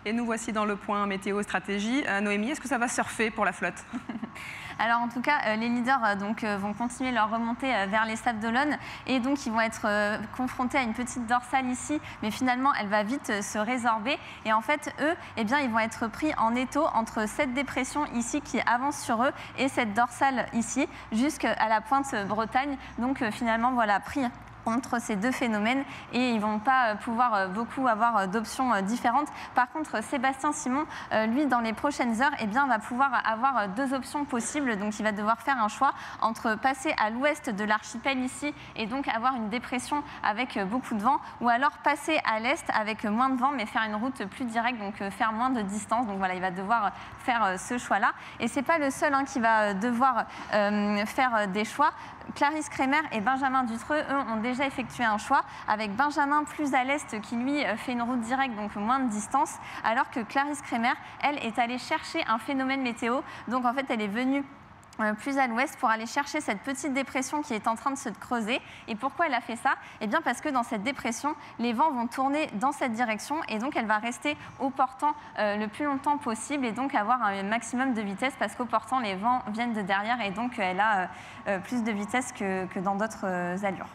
Et nous voici dans le point météo stratégie. Noémie, est-ce que ça va surfer pour la flotte? Alors en tout cas, les leaders vont continuer leur remontée vers les Sables d'Olonne et donc ils vont être confrontés à une petite dorsale ici, mais finalement elle va vite se résorber et en fait eux, eh bien, ils vont être pris en étau entre cette dépression ici qui avance sur eux et cette dorsale ici jusqu'à la pointe Bretagne. Donc finalement voilà, pris entre ces deux phénomènes et ils ne vont pas pouvoir beaucoup avoir d'options différentes. Par contre, Sébastien Simon, lui, dans les prochaines heures, eh bien, va pouvoir avoir deux options possibles. Donc, il va devoir faire un choix entre passer à l'ouest de l'archipel ici et donc avoir une dépression avec beaucoup de vent ou alors passer à l'est avec moins de vent mais faire une route plus directe, donc faire moins de distance. Donc, voilà, il va devoir faire ce choix-là. Et ce n'est pas le seul qui va devoir faire des choix. Clarisse Kremer et Benjamin Dutreux, eux, ont déjà effectué un choix avec Benjamin plus à l'est qui, lui, fait une route directe, donc moins de distance, alors que Clarisse Kremer, elle, est allée chercher un phénomène météo. Donc, en fait, elle est venue plus à l'ouest pour aller chercher cette petite dépression qui est en train de se creuser. Et pourquoi elle a fait ça? Eh bien parce que dans cette dépression, les vents vont tourner dans cette direction et donc elle va rester au portant le plus longtemps possible et donc avoir un maximum de vitesse parce qu'au portant, les vents viennent de derrière et donc elle a plus de vitesse que dans d'autres allures.